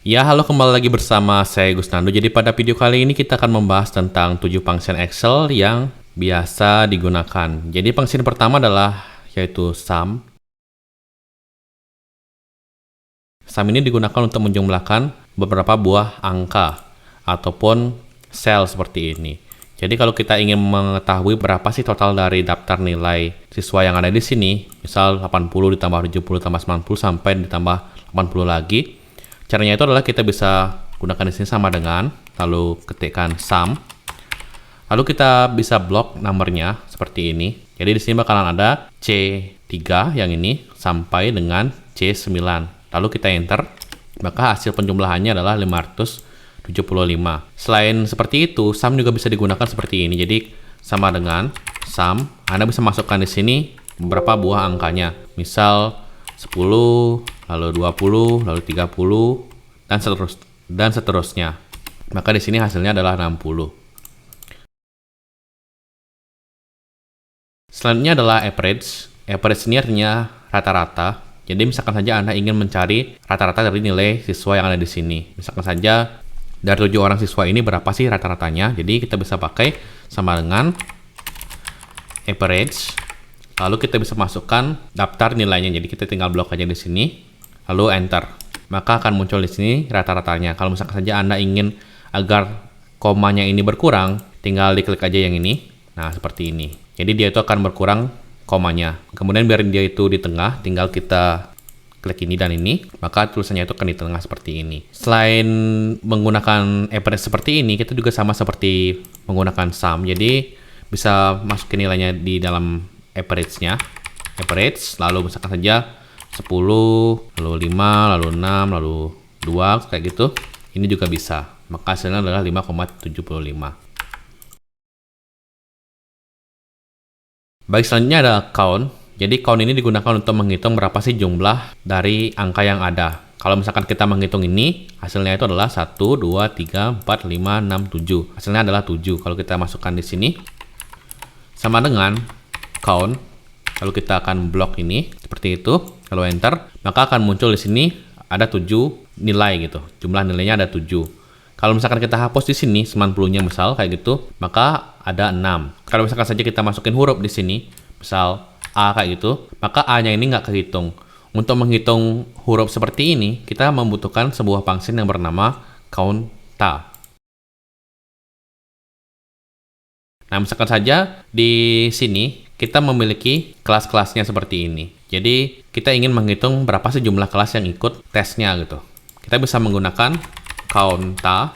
Ya, halo, kembali lagi bersama saya Gusnando. Jadi pada video kali ini kita akan membahas tentang 7 function Excel yang biasa digunakan. Jadi function pertama adalah yaitu sum. Sum ini digunakan untuk menjumlahkan beberapa buah angka ataupun sel seperti ini. Jadi kalau kita ingin mengetahui berapa sih total dari daftar nilai siswa yang ada di sini, misal 80 ditambah 70 tambah 90 sampai ditambah 80 lagi. Caranya itu adalah kita bisa gunakan di sini sama dengan, lalu ketikkan sum. Lalu kita bisa blok nomornya seperti ini. Jadi di sini bakalan ada C3 yang ini sampai dengan C9. Lalu kita enter, maka hasil penjumlahannya adalah 575. Selain seperti itu, sum juga bisa digunakan seperti ini. Jadi sama dengan sum, Anda bisa masukkan di sini beberapa buah angkanya. Misal 10, lalu 20, lalu 30, dan seterusnya. Maka di sini hasilnya adalah 60. Selanjutnya adalah average. Average ini artinya rata-rata. Jadi misalkan saja Anda ingin mencari rata-rata dari nilai siswa yang ada di sini. Misalkan saja dari 7 orang siswa ini berapa sih rata-ratanya. Jadi kita bisa pakai sama dengan average. Lalu kita bisa masukkan daftar nilainya. Jadi kita tinggal blok aja di sini, lalu enter. Maka akan muncul di sini rata-ratanya. Kalau misalkan saja Anda ingin agar komanya ini berkurang, tinggal diklik aja yang ini. Nah, seperti ini. Jadi dia itu akan berkurang komanya. Kemudian biar dia itu di tengah, tinggal kita klik ini dan ini, maka tulisannya itu akan di tengah seperti ini. Selain menggunakan average seperti ini, kita juga sama seperti menggunakan sum. Jadi bisa masukin nilainya di dalam average-nya. Average, lalu misalkan saja 10, lalu 5, lalu 6, lalu 2, kayak gitu. Ini juga bisa. Maka hasilnya adalah 5,75. Baik, selanjutnya ada count. Jadi count ini digunakan untuk menghitung berapa sih jumlah dari angka yang ada. Kalau misalkan kita menghitung ini, hasilnya itu adalah 1, 2, 3, 4, 5, 6, 7. Hasilnya adalah 7. Kalau kita masukkan di sini, sama dengan count, lalu kita akan blok ini seperti itu, lalu enter, maka akan muncul di sini ada 7 nilai gitu. Jumlah nilainya ada 7. Kalau misalkan kita hapus di sini 90-nya misal kayak gitu, maka ada 6. Kalau misalkan saja kita masukin huruf di sini, misal A kayak gitu, maka A-nya ini nggak kehitung. Untuk menghitung huruf seperti ini, kita membutuhkan sebuah function yang bernama count_ta. Nah, misalkan saja di sini kita memiliki kelas-kelasnya seperti ini. Jadi, kita ingin menghitung berapa sih jumlah kelas yang ikut tesnya gitu. Kita bisa menggunakan count_ta,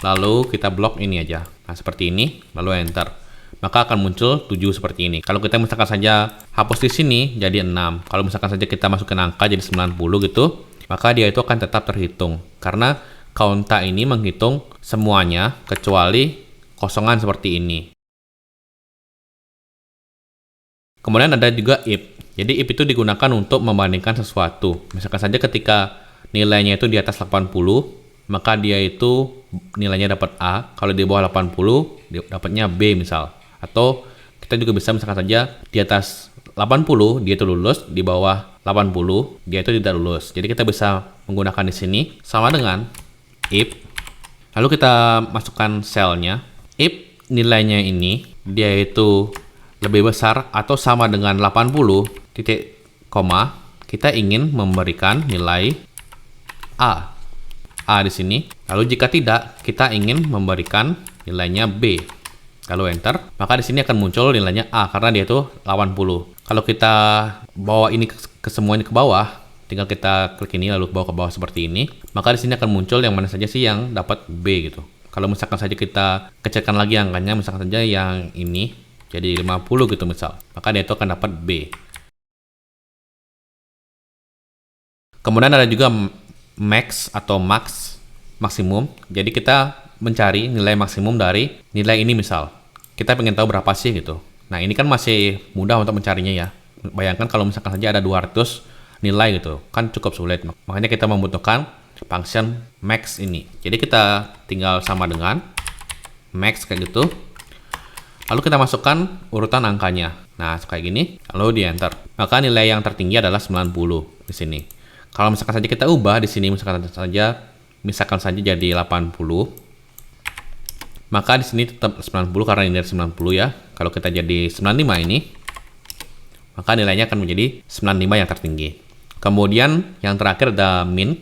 lalu kita blok ini aja. Nah, seperti ini, lalu enter. Maka akan muncul 7 seperti ini. Kalau kita misalkan saja hapus di sini, jadi 6. Kalau misalkan saja kita masukin angka jadi 90 gitu, maka dia itu akan tetap terhitung. Karena count_ta ini menghitung semuanya, kecuali kosongan seperti ini. Kemudian ada juga if. Jadi if itu digunakan untuk membandingkan sesuatu. Misalkan saja ketika nilainya itu di atas 80, maka dia itu nilainya dapat A. Kalau di bawah 80, dapatnya B misal. Atau kita juga bisa misalkan saja di atas 80 dia itu lulus, di bawah 80 dia itu tidak lulus. Jadi kita bisa menggunakan di sini sama dengan if. Lalu kita masukkan selnya. If nilainya ini dia itu lebih besar atau sama dengan 80 titik koma, kita ingin memberikan nilai A. A di sini. Lalu jika tidak, kita ingin memberikan nilainya B. Lalu enter, maka di sini akan muncul nilainya A karena dia itu 80. Kalau kita bawa ini ke semuanya ke bawah, tinggal kita klik ini lalu bawa ke bawah seperti ini, maka di sini akan muncul yang mana saja sih yang dapat B gitu. Kalau misalkan saja kita kecilkan lagi angkanya, misalkan saja yang ini jadi 50 gitu misal, maka dia itu akan dapat B. Kemudian ada juga max atau maksimum. Jadi kita mencari nilai maksimum dari nilai ini misal. Kita pengen tahu berapa sih gitu. Nah, ini kan masih mudah untuk mencarinya ya. Bayangkan kalau misalkan saja ada 200 nilai gitu, kan cukup sulit. Makanya kita membutuhkan function max ini. Jadi kita tinggal sama dengan max kayak gitu. Lalu kita masukkan urutan angkanya. Nah, kayak gini, lalu di enter. Maka nilai yang tertinggi adalah 90 di sini. Kalau misalkan saja kita ubah di sini misalkan saja jadi 80, maka di sini tetap 90 karena ini dari 90 ya. Kalau kita jadi 95 ini, maka nilainya akan menjadi 95 yang tertinggi. Kemudian yang terakhir ada min,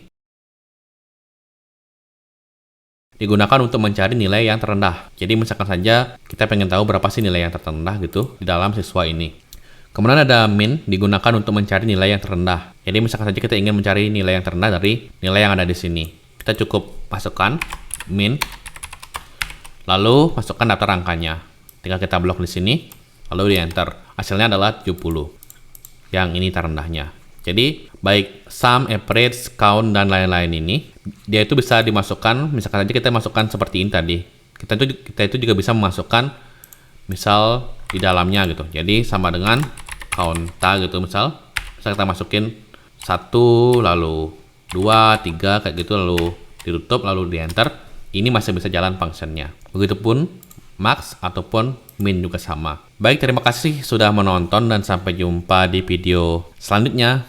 digunakan untuk mencari nilai yang terendah. Jadi misalkan saja kita pengen tahu berapa sih nilai yang terendah gitu di dalam siswa ini. Kemudian ada min, digunakan untuk mencari nilai yang terendah. Jadi misalkan saja kita ingin mencari nilai yang terendah dari nilai yang ada di sini. Kita cukup masukkan min, lalu masukkan daftar angkanya. Tinggal kita blok di sini, lalu di enter. Hasilnya adalah 70. Yang ini terendahnya. Jadi baik sum, average, count, dan lain-lain ini, dia itu bisa dimasukkan, misalkan saja kita masukkan seperti ini tadi. Kita itu juga bisa memasukkan misal di dalamnya gitu. Jadi sama dengan count gitu, misal kita masukin 1, lalu 2, 3 kayak gitu, lalu ditutup, lalu di enter. Ini masih bisa jalan functionnya. Begitupun max ataupun min juga sama. Baik, terima kasih sudah menonton dan sampai jumpa di video selanjutnya.